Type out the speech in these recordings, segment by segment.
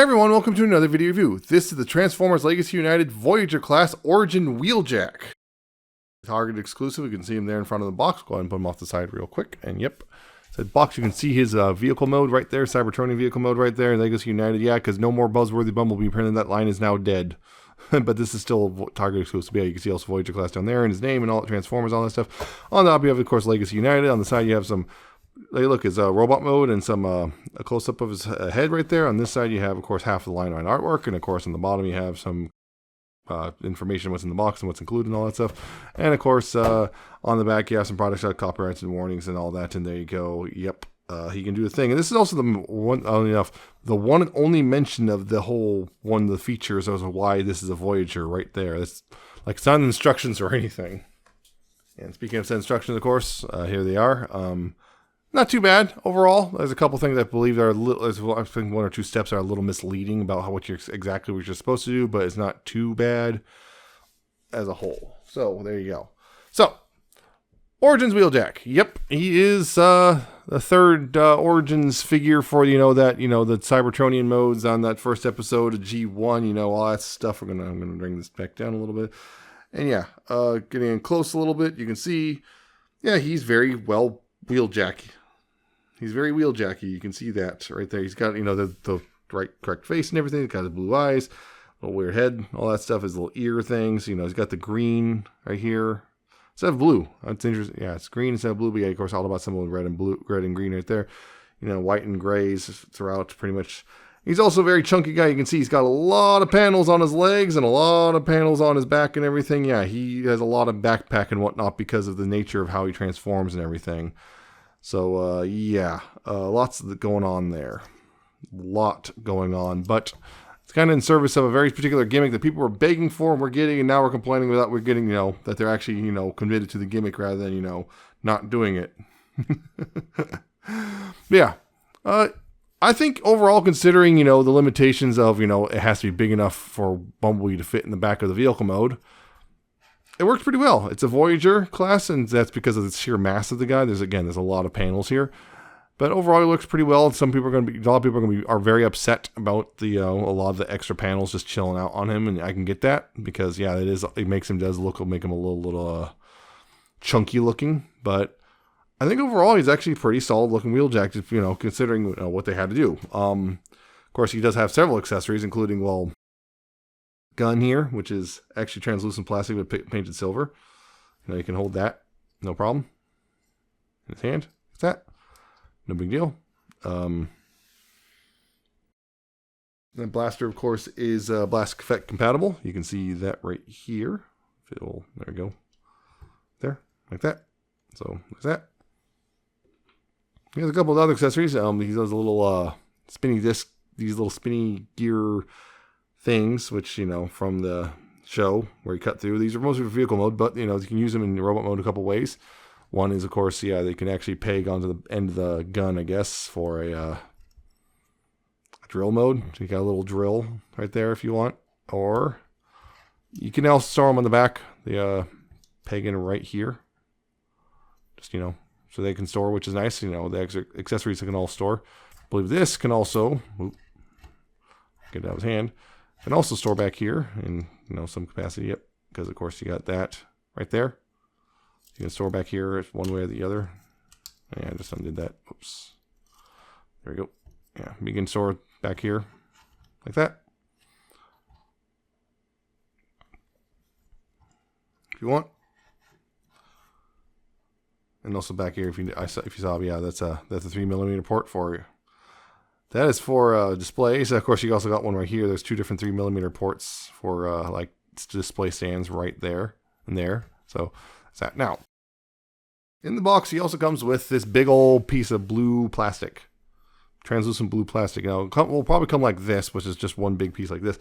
Hey everyone, welcome to another video review. This is the Transformers Legacy United Voyager class Origin Wheeljack. Target exclusive, you can see him there in front of the box. Go ahead and put him off the side real quick. And yep, that box, you can see his vehicle mode right there, Cybertronian vehicle mode right there, Legacy United. Yeah, because no more Buzzworthy Bumblebee. Apparently that line is now dead. But this is still Target exclusive. Yeah, you can see also Voyager class down there and his name and all the Transformers, all that stuff. On the top you have, of course, Legacy United. On the side you have some, look, his robot mode and some a close-up of his head right there. On this side you have, of course, half of the line line artwork, and of course on the bottom you have some information, what's in the box and what's included and all that stuff. And of course on the back you have some product shot copyrights and warnings and all that, and there you go. Yep, he can do the thing. And this is also the one, oddly enough, the one and only mention of the whole one of the features as to why this is a Voyager right there. It's like, it's not in instructions or anything. And speaking of instructions, of course, here they are. Not too bad overall. There's a couple things I believe are a little, I think one or two steps are a little misleading about how exactly what you're supposed to do, but it's not too bad as a whole. So there you go. So Origins Wheeljack. Yep, he is the third Origins figure for the Cybertronian modes on that first episode of G1. All that stuff. I'm gonna bring this back down a little bit, and yeah, getting in close a little bit, you can see, yeah, he's very well Wheeljack. He's very Wheeljacky. You can see that right there. He's got, the correct face and everything. He's got his blue eyes, little weird head, all that stuff. His little ear things. He's got the green right here instead of blue. That's interesting. Yeah, it's green instead of blue. But yeah, of course, all about some of red and blue, red and green right there. White and grays throughout pretty much. He's also a very chunky guy. You can see he's got a lot of panels on his legs and a lot of panels on his back and everything. Yeah, he has a lot of backpack and whatnot because of the nature of how he transforms and everything. So, yeah, lots going on there. Lot going on, but it's kind of in service of a very particular gimmick that people were begging for and we're getting, and now we're complaining without we're getting, that they're actually, committed to the gimmick rather than, not doing it. Yeah. I think overall, considering, the limitations of, it has to be big enough for Bumblebee to fit in the back of the vehicle mode, it works pretty well. It's a Voyager class, and that's because of the sheer mass of the guy. There's a lot of panels here, but overall, it looks pretty well. A lot of people are very upset about a lot of the extra panels just chilling out on him, and I can get that because yeah, it makes him make him a little chunky looking, but I think overall he's actually pretty solid looking Wheeljack, considering what they had to do. Of course, he does have several accessories, including, well, gun here, which is actually translucent plastic but painted silver. You can hold that, no problem. In his hand, like that, no big deal. The blaster, of course, is blast effect compatible. You can see that right here. There we go. There, like that. So, like that. He has a couple of other accessories. He has a little spinny disc, these little spinny gear things, which, from the show where you cut through. These are mostly for vehicle mode, but, you can use them in robot mode a couple ways. One is, of course, yeah, they can actually peg onto the end of the gun, I guess, for a drill mode. So you got a little drill right there if you want. Or you can also store them on the back, the peg in right here. Just, so they can store, which is nice. The accessories they can all store. I believe this can also, get out of his hand, can also store back here in, some capacity. Yep, because of course you got that right there. You can store back here one way or the other. Yeah, I just undid that. Oops. There we go. Yeah, you can store back here like that if you want. And also back here, if you saw, yeah, that's a 3mm port for you. That is for displays. Of course, you also got one right here. There's two different 3mm ports for like display stands right there and there. So that's that. Now, in the box, he also comes with this big old piece of blue plastic, translucent blue plastic. Now, it will probably come like this, which is just one big piece like this.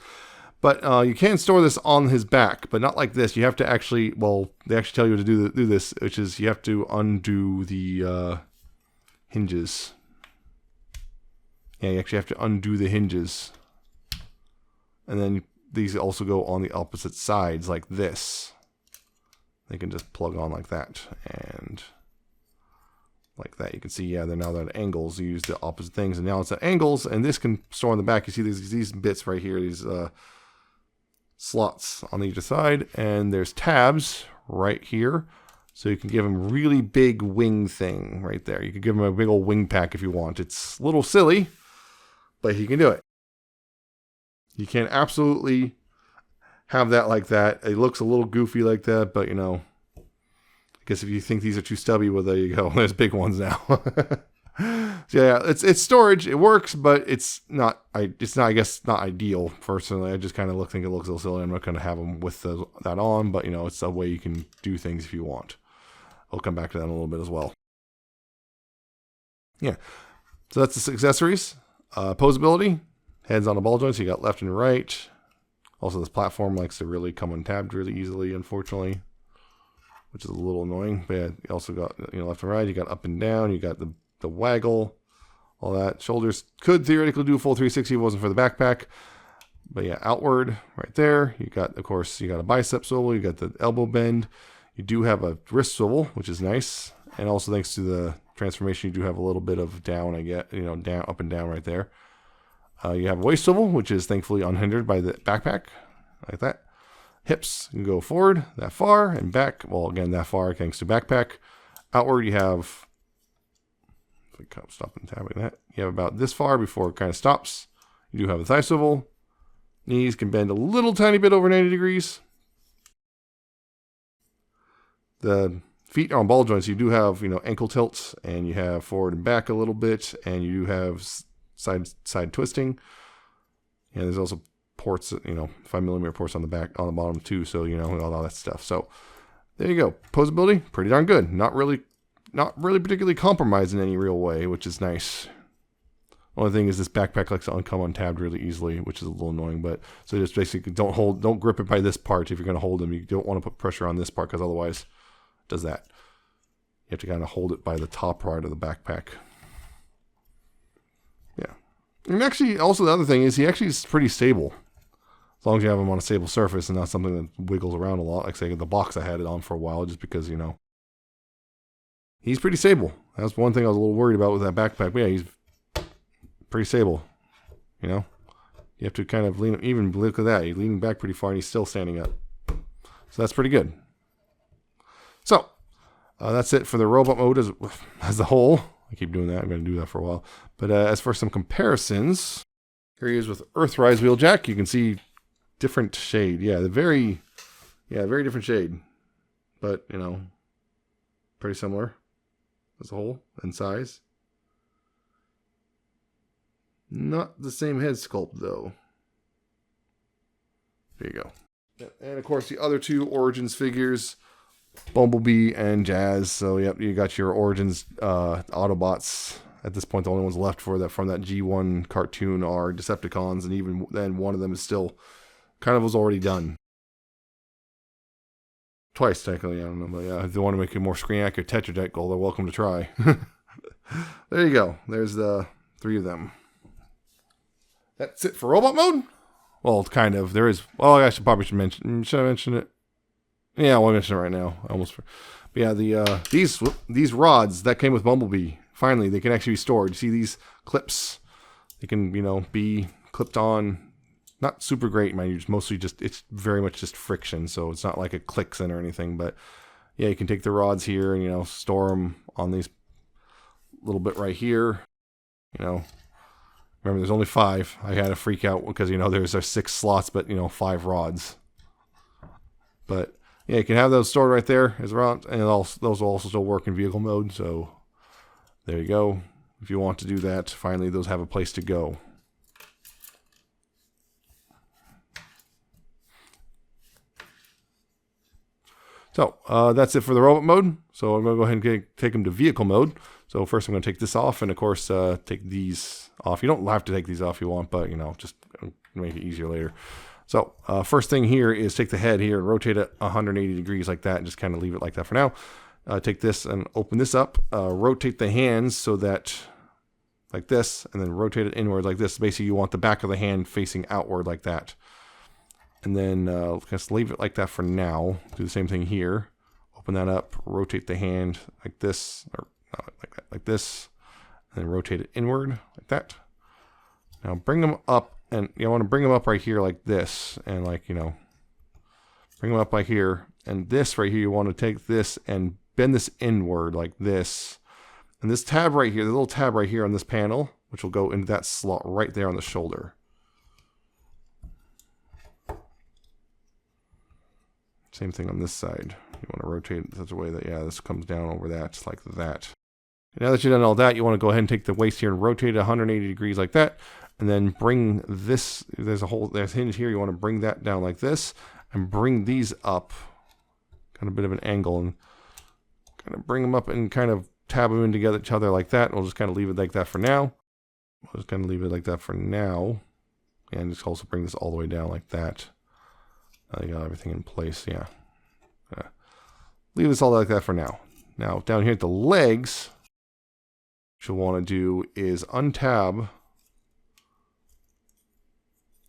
But you can store this on his back, but not like this. You have to actually, well, they actually tell you to do this, which is you have to undo the hinges. Yeah, you actually have to undo the hinges. And then these also go on the opposite sides like this. They can just plug on like that. And like that. You can see, yeah, they're now at angles. You use the opposite things, and now it's at angles, and this can store on the back. You see these bits right here, these slots on either side, and there's tabs right here. So you can give them really big wing thing right there. You can give them a big old wing pack if you want. It's a little silly, but you can do it. You can absolutely have that like that. It looks a little goofy like that, but you know, I guess if you think these are too stubby, well, there you go. There's big ones now. So yeah, it's storage. It works, but it's not. I guess not ideal. Personally, I just kind of think it looks a little silly. I'm not going to have them with that on, but you know, it's a way you can do things if you want. I'll come back to that in a little bit as well. Yeah, so that's the accessories. Posability, heads on the ball joints. So you got left and right. Also, this platform likes to really come untabbed really easily, unfortunately, which is a little annoying. But yeah, you also got, you know, left and right. You got up and down. You got the waggle, all that. Shoulders could theoretically do a full 360 if it wasn't for the backpack. But yeah, outward right there. You got, of course, you got a bicep swivel. You got the elbow bend. You do have a wrist swivel, which is nice. And also thanks to the transformation, you do have a little bit of down, down, up and down right there. You have a waist swivel, which is thankfully unhindered by the backpack, like that. Hips, you can go forward that far and back. Well, again, that far thanks to backpack. Outward, you have, if I stop and tab like that, you have about this far before it kind of stops. You do have a thigh swivel. Knees can bend a little tiny bit over 90 degrees. The feet on ball joints, you do have, you know, ankle tilts, and you have forward and back a little bit, and you do have side twisting. And there's also ports, you know, 5mm ports on the back, on the bottom too. So, you know, all that stuff. So there you go. Posability, pretty darn good. Not really particularly compromised in any real way, which is nice. Only thing is this backpack likes to come untabbed really easily, which is a little annoying. But so just basically don't grip it by this part if you're going to hold them. You don't want to put pressure on this part because otherwise it does that. You have to kind of hold it by the top part of the backpack. Yeah. And actually, also the other thing is he actually is pretty stable. As long as you have him on a stable surface and not something that wiggles around a lot. Like say the box, I had it on for a while just because, you know, he's pretty stable. That's one thing I was a little worried about with that backpack. But yeah, he's pretty stable. You know, you have to kind of lean, even look at that. He's leaning back pretty far and he's still standing up. So that's pretty good. So that's it for the robot mode as a whole. I keep doing that. I'm going to do that for a while. But as for some comparisons, here he is with Earthrise Wheeljack. You can see different shade. Yeah, very different shade. But, you know, pretty similar as a whole in size. Not the same head sculpt, though. There you go. And, of course, the other two Origins figures, Bumblebee and Jazz. So, yep, you got your Origins Autobots. At this point, the only ones left from that G1 cartoon are Decepticons, and even then, one of them is still kind of was already done. Twice, technically, I don't know. But yeah, if they want to make a more screen-accurate Tetra Deck goal, they're welcome to try. There you go. There's the 3 of them. That's it for robot mode? Well, kind of. There is... Well, I probably should mention... Should I mention it? Yeah, I'll mention it right now. But yeah, these rods that came with Bumblebee, finally, they can actually be stored. You see these clips? They can, you know, be clipped on. Not super great, mind you. Mostly just, it's very much just friction, so it's not like it clicks in or anything. But yeah, you can take the rods here and, you know, store them on these little bit right here. You know, remember there's only 5. I had a freak out because, you know, there's 6 slots, but, you know, 5 rods. But yeah, you can have those stored right there as rods, and those will also still work in vehicle mode. So there you go. If you want to do that, finally those have a place to go. So that's it for the robot mode. So I'm going to go ahead and take them to vehicle mode. So first I'm going to take this off, and of course take these off. You don't have to take these off if you want, but you know, just make it easier later. So first thing here is take the head here and rotate it 180 degrees like that, and just kind of leave it like that for now. Take this and open this up. Rotate the hands so that like this, and then rotate it inward like this. Basically, you want the back of the hand facing outward like that. And then just leave it like that for now. Do the same thing here. Open that up, rotate the hand like this, or like that, like this, and then rotate it inward like that. Now bring them up, and you want to bring them up right here like this, and like, you know, bring them up by here, and this right here, you want to take this and bend this inward like this. And this tab right here, the little tab right here on this panel, which will go into that slot right there on the shoulder. Same thing on this side. You want to rotate it in such a way that, yeah, this comes down over that, just like that. And now that you've done all that, you want to go ahead and take the waist here and rotate it 180 degrees like that. And then bring this, there's a hinge here, you want to bring that down like this. And bring these up, kind of a bit of an angle, and kind of bring them up and kind of tab them in together each other like that. And we'll just kind of leave it like that for now. We'll just kind of leave it like that for now. And just also bring this all the way down like that. You got everything in place, yeah. Leave this all like that for now. Now, down here at the legs, what you'll want to do is untab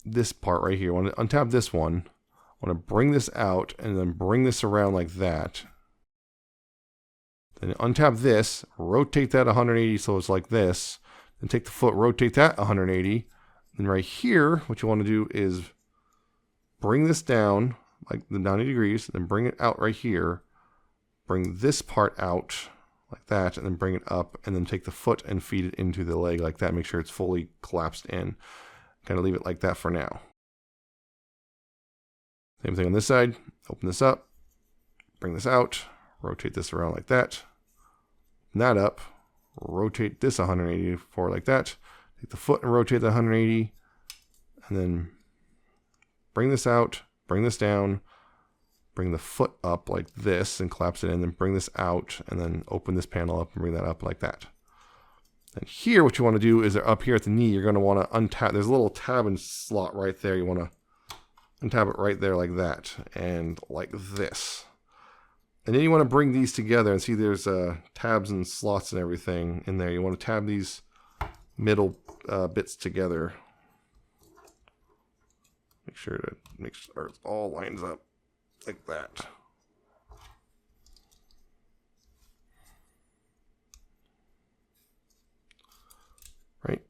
this part right here. I want to untab this one. I want to bring this out and then bring this around like that. Then untap this, rotate that 180 so it's like this. Then take the foot, rotate that 180. Then right here, what you want to do is bring this down like the 90 degrees, then bring it out right here. Bring this part out like that, and then bring it up, and then take the foot and feed it into the leg like that. Make sure it's fully collapsed in. Kind of leave it like that for now. Same thing on this side. Open this up, bring this out, rotate this around like that. Open that up, rotate this 180 forward like that. Take the foot and rotate the 180, and then bring this out, bring this down, bring the foot up like this and collapse it in, then bring this out, and then open this panel up and bring that up like that. And here, what you want to do is up here at the knee, you're going to want to untap. There's a little tab and slot right there. You want to untap it right there like that and like this. And then you want to bring these together and see there's tabs and slots and everything in there. You want to tab these middle bits together. Make sure it all lines up like that. Right.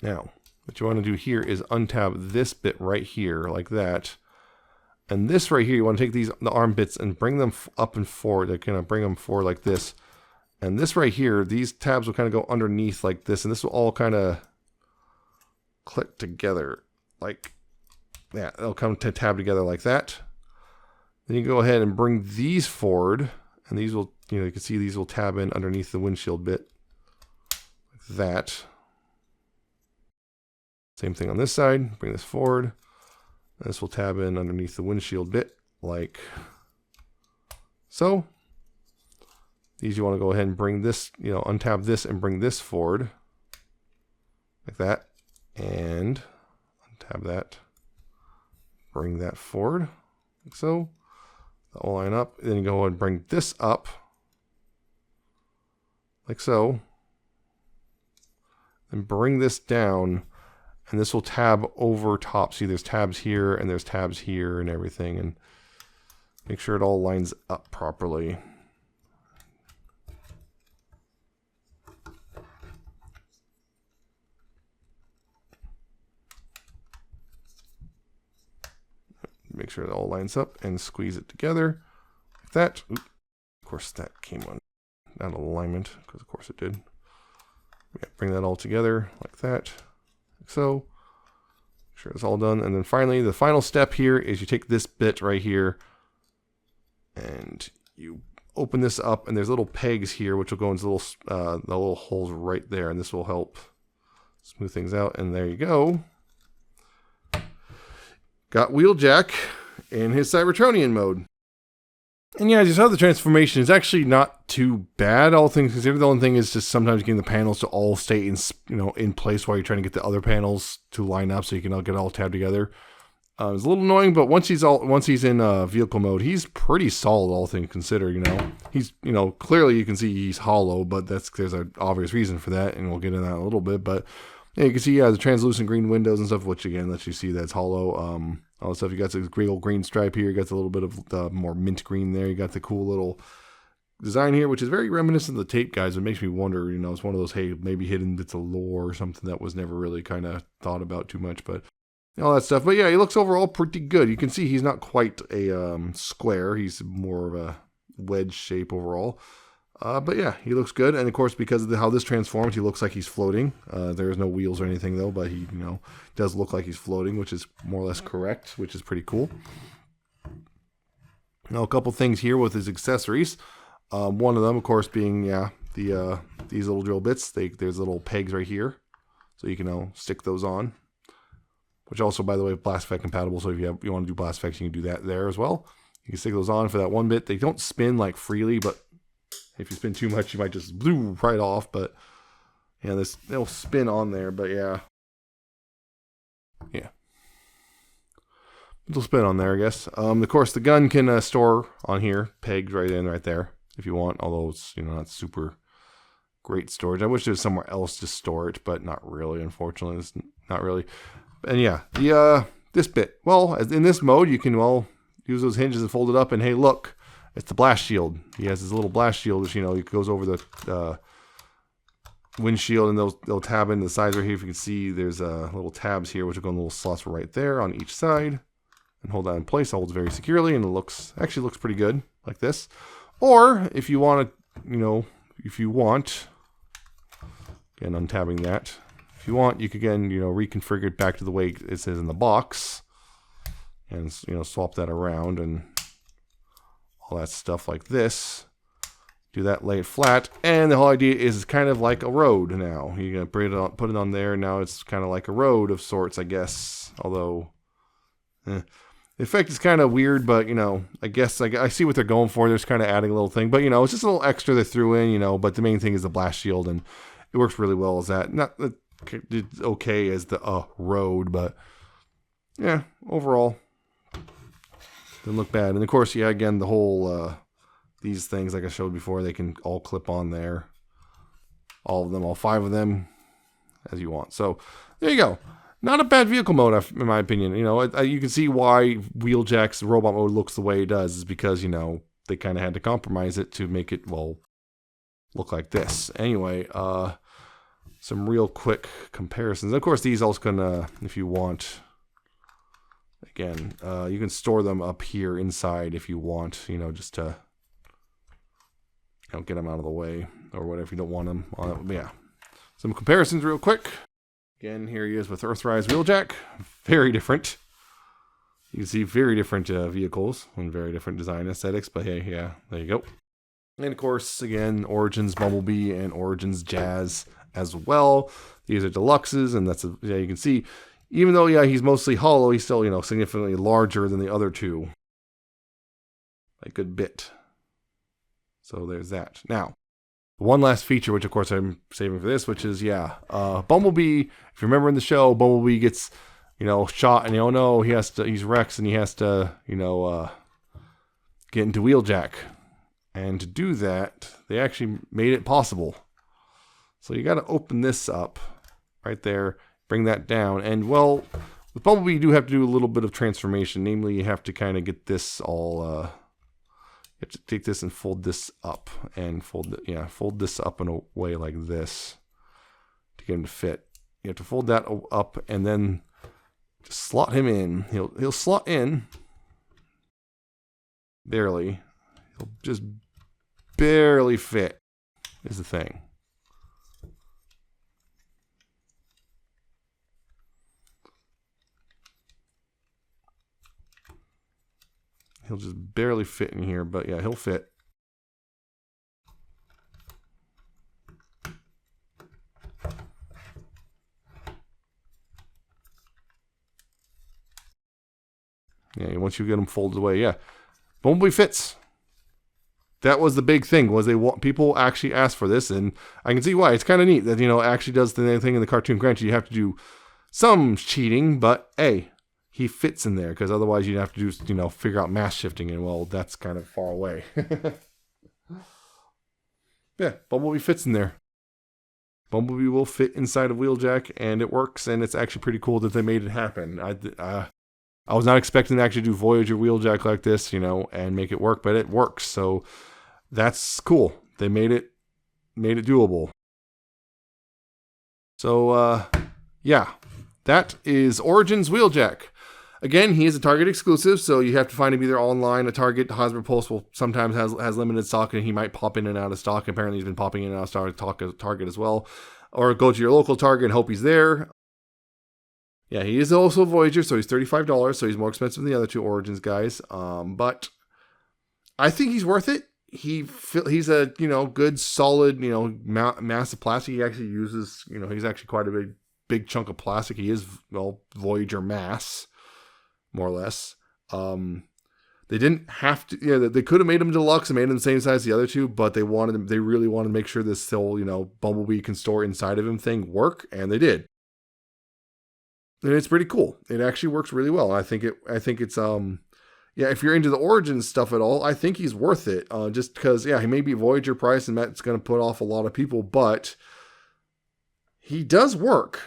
Now, what you want to do here is untab this bit right here like that. And this right here, you want to take the arm bits and bring them up and forward. They kind of bring them forward like this. And this right here, these tabs will kind of go underneath like this. And this will all kind of click together like that. They'll come to tab together like that. Then you go ahead and bring these forward. And these will, you can see these will tab in underneath the windshield bit like that. Same thing on this side. Bring this forward. This will tab in underneath the windshield bit like so. These you want to go ahead and bring this, untab this and bring this forward like that. And untab that. Bring that forward like so. That will line up. Then you go ahead and bring this up like so. And bring this down. And this will tab over top. See, there's tabs here and there's tabs here and everything. And make sure it all lines up properly. Make sure it all lines up and squeeze it together like that. Oop. Of course, that came on out of alignment because, of course, it did. Yeah, bring that all together like that. So, make sure it's all done. And then finally, the final step here is you take this bit right here and you open this up, and there's little pegs here which will go into the little holes right there, and this will help smooth things out. And there you go. Got Wheeljack in his Cybertronian mode. And yeah, as you saw, the transformation is actually not too bad, all things considered. The only thing is just sometimes getting the panels to all stay in place while you're trying to get the other panels to line up so you can all get it all tabbed together. It's a little annoying, but once he's in vehicle mode, he's pretty solid, all things considered. He's clearly you can see he's hollow, but there's an obvious reason for that, and we'll get into that in a little bit. But yeah, you can see the translucent green windows and stuff, which again lets you see that's hollow. All the stuff, you got the green stripe here, you got the little bit of the more mint green there, you got the cool little design here, which is very reminiscent of the tape guys. It makes me wonder, you know, it's one of those, hey, maybe hidden bits of lore or something that was never really kind of thought about too much, but all that stuff. But yeah, he looks overall pretty good. You can see he's not quite a square. He's more of a wedge shape overall. But yeah, he looks good. And of course, because of how this transforms, he looks like he's floating. There is no wheels or anything though, but he, you know, does look like he's floating, which is more or less correct, which is pretty cool. Now, a couple things here with his accessories. One of them, of course, being, yeah, these little drill bits. There's little pegs right here, so you can stick those on. Which also, by the way, blast effect compatible. So if you want to do blast effects, you can do that there as well. You can stick those on for that one bit. They don't spin like freely, but if you spin too much, you might just bloom right off. But yeah, they'll spin on there. But yeah, it'll spin on there, I guess. Of course, the gun can store on here, pegged right in, right there, if you want. Although it's not super great storage. I wish there was somewhere else to store it, but not really. Unfortunately, it's not really. And yeah, this bit. Well, in this mode, you can use those hinges and fold it up. And hey, look, it's the blast shield. He has his little blast shield, which it goes over the windshield, and they'll tab into the sides right here. If you can see, there's little tabs here, which will go in little slots right there on each side. And hold that in place. It holds very securely, and it actually looks pretty good like this. Or if you want to, again, untabbing that. If you want, you can again, reconfigure it back to the way it says in the box, and swap that around and all that stuff like this. Do that, lay it flat, and the whole idea is it's kind of like a road now. You're gonna put it on there. Now it's kind of like a road of sorts, I guess. Although, the effect is kind of weird, but I guess I see what they're going for. They're just kind of adding a little thing, but it's just a little extra they threw in. But the main thing is the blast shield, and it works really well as that. Not it's okay as the road, but yeah, overall didn't look bad. And of course, yeah, again, the whole these things, like I showed before, they can all clip on there, all of them, all 5 of them, as you want. So there you go. Not a bad vehicle mode, in my opinion. You can see why Wheeljack's robot mode looks the way it does, is because they kind of had to compromise it to make it look like this. Anyway, some real quick comparisons. Of course, these also can, if you want, again, you can store them up here inside if you want, just to get them out of the way or whatever if you don't want them on it. But yeah, some comparisons real quick. Again, here he is with Earthrise Wheeljack. Very different. You can see very different vehicles and very different design aesthetics. But hey, yeah, there you go. And of course, again, Origins Bumblebee and Origins Jazz as well. These are deluxes, and you can see, even though he's mostly hollow, he's still significantly larger than the other two. A good bit. So there's that. Now, one last feature, which of course I'm saving for this, which is Bumblebee. If you remember in the show, Bumblebee gets shot, and no, he's Rex, and he has to get into Wheeljack. And to do that, they actually made it possible. So you got to open this up right there, bring that down, and with Bumblebee you do have to do a little bit of transformation. Namely, you have to kind of get this all. You have to take this and fold this up, and fold this up in a way like this to get him to fit. You have to fold that up and then just slot him in. He'll slot in barely. He'll just barely fit is the thing. He'll just barely fit in here, but yeah, he'll fit. Yeah, once you get him folded away, yeah. Bumblebee fits. That was the big thing, was people actually asked for this, and I can see why. It's kind of neat that, it actually does the thing in the cartoon. Granted, you have to do some cheating, but hey, he fits in there, because otherwise you'd have to do, figure out mass shifting, and that's kind of far away. Yeah, Bumblebee fits in there. Bumblebee will fit inside of Wheeljack, and it works, and it's actually pretty cool that they made it happen. I was not expecting to actually do Voyager Wheeljack like this, and make it work, but it works. So that's cool. They made it doable. So yeah, that is Origins Wheeljack. Again, he is a Target exclusive, so you have to find him either online. A Target, Hasbro Pulse will sometimes has limited stock, and he might pop in and out of stock. Apparently, he's been popping in and out of stock at Target as well. Or go to your local Target and hope he's there. Yeah, he is also a Voyager, so he's $35, so he's more expensive than the other two Origins guys. But I think he's worth it. He's a good solid mass of plastic. He actually uses he's actually quite a big chunk of plastic. He is Voyager mass, more or less. They didn't have to. They could have made him deluxe and made him the same size as the other two, but they really wanted to make sure this whole Bumblebee can store inside of him thing work, and they did. And it's pretty cool. It actually works really well. I think it's if you're into the Origins stuff at all, I think he's worth it. Just because he may be Voyager price and that's going to put off a lot of people, but he does work.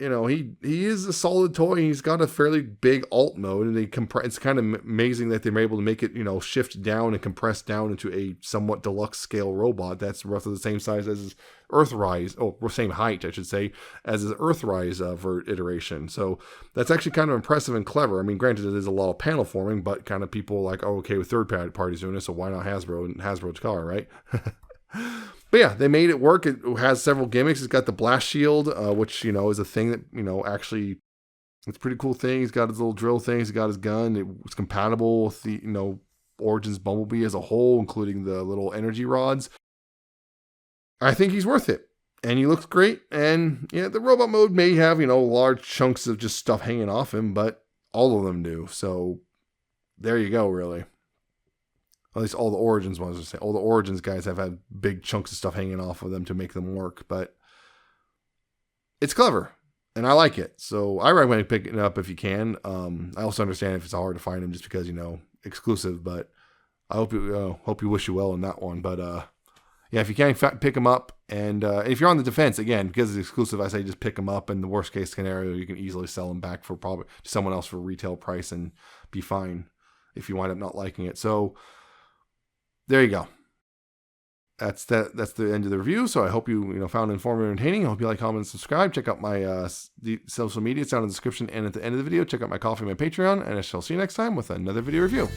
He is a solid toy. He's got a fairly big alt mode, and it's kind of amazing that they were able to make it, shift down and compress down into a somewhat deluxe scale robot that's roughly the same size as his Earthrise, same height, I should say, as his Earthrise iteration. So that's actually kind of impressive and clever. I mean, granted, it is a lot of panel forming, but kind of people like, okay, with third parties doing it, so why not Hasbro and Hasbro's car, right? But yeah, they made it work. It has several gimmicks. It's got the blast shield, which, is a thing that, actually, it's a pretty cool thing. He's got his little drill thing. He's got his gun. It's compatible with the, Origins Bumblebee as a whole, including the little energy rods. I think he's worth it. And he looks great. And, the robot mode may have, large chunks of just stuff hanging off him, but all of them do. So there you go, really. At least all the Origins ones are saying. All the Origins guys have had big chunks of stuff hanging off of them to make them work. But it's clever. And I like it. So I recommend picking it up if you can. I also understand if it's hard to find them just because, exclusive. But I hope you wish you well in that one. But if you can, pick them up. And if you're on the defense, again, because it's exclusive, I say just pick them up. In the worst case scenario, you can easily sell them back for probably to someone else for retail price and be fine if you wind up not liking it. So there you go. That's the end of the review. So I hope you found it informative and entertaining. I hope you like, comment, and subscribe. Check out my social media. It's down in the description and at the end of the video. Check out my Coffee, my Patreon, and I shall see you next time with another video review.